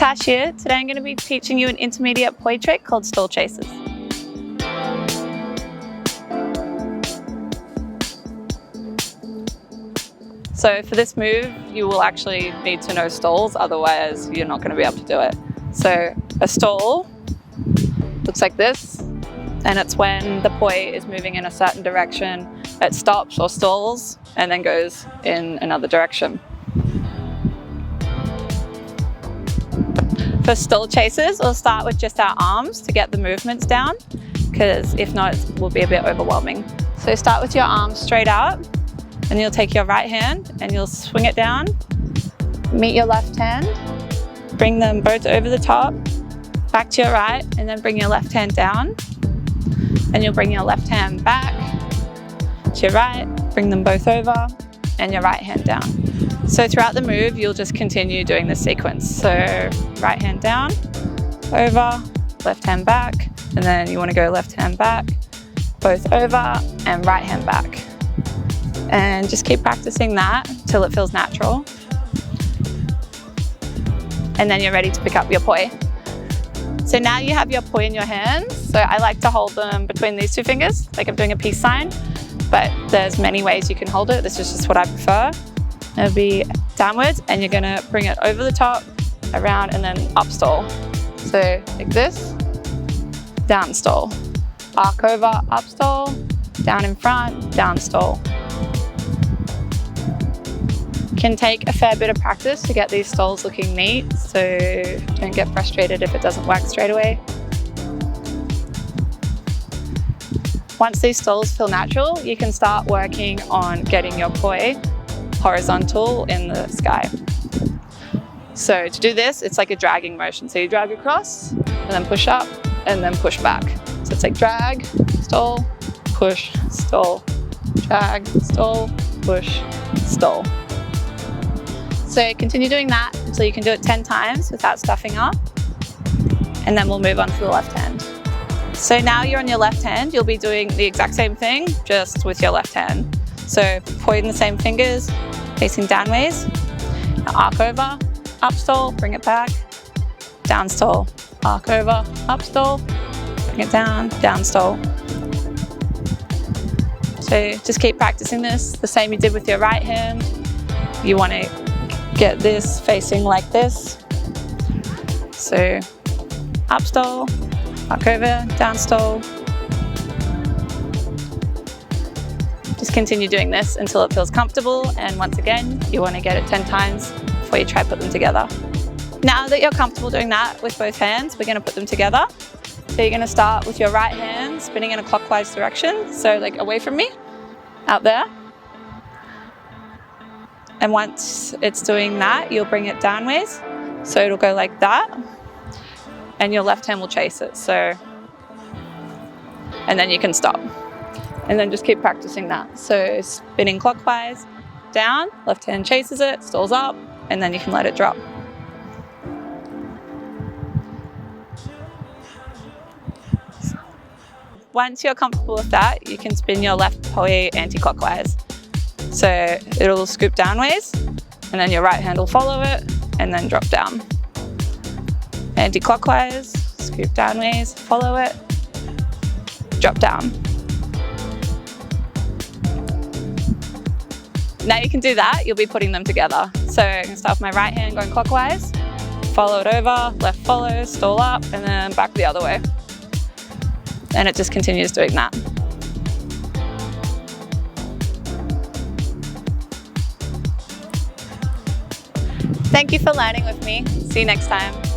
Tash here. Today I'm going to be teaching you an intermediate poi trick called stall chases. So for this move, you will actually need to know stalls, otherwise you're not going to be able to do it. So a stall looks like this, and it's when the poi is moving in a certain direction, it stops or stalls and then goes in another direction. For stall chases, we'll start with just our arms to get the movements down, because if not, it will be a bit overwhelming. So start with your arms straight out, and you'll take your right hand and you'll swing it down, meet your left hand, bring them both over the top, back to your right, and then bring your left hand down, and you'll bring your left hand back to your right, bring them both over, and your right hand down. So throughout the move, you'll just continue doing this sequence. So right hand down, over, left hand back, and then you want to go left hand back, both over, and right hand back. And just keep practicing that till it feels natural. And then you're ready to pick up your poi. So now you have your poi in your hands. So I like to hold them between these two fingers, like I'm doing a peace sign, but there's many ways you can hold it. This is just what I prefer. It'll be downwards, and you're gonna bring it over the top, around, and then up stall. So like this, down stall, arc over, up stall, down in front, down stall. Can take a fair bit of practice to get these stalls looking neat, so don't get frustrated if it doesn't work straight away. Once these stalls feel natural, you can start working on getting your poi horizontal in the sky. So to do this, it's like a dragging motion. So you drag across, and then push up, and then push back. So it's like drag, stall, push, stall, drag, stall, push, stall. So continue doing that until you can do it 10 times without stuffing up, and then we'll move on to the left hand. So now you're on your left hand, you'll be doing the exact same thing, just with your left hand. So pointing the same fingers, facing downways, now arc over, up stall, bring it back, down stall, arc over, up stall, bring it down stall. So just keep practicing this, the same you did with your right hand. You want to get this facing like this. So up stall, arc over, down stall. Just continue doing this until it feels comfortable, and once again, you want to get it 10 times before you try put them together. Now that you're comfortable doing that with both hands, we're going to put them together. So you're going to start with your right hand spinning in a clockwise direction, so like away from me, out there. And once it's doing that, you'll bring it downways. So it'll go like that, and your left hand will chase it. So, and then you can stop. And then just keep practicing that. So spinning clockwise, down, left hand chases it, stalls up, and then you can let it drop. Once you're comfortable with that, you can spin your left poi anti-clockwise. So it'll scoop downways, and then your right hand will follow it, and then drop down. Anti-clockwise, scoop downways, follow it, drop down. Now you can do that, you'll be putting them together. So I'm going to start with my right hand going clockwise, follow it over, left follow, stall up, and then back the other way. And it just continues doing that. Thank you for learning with me. See you next time.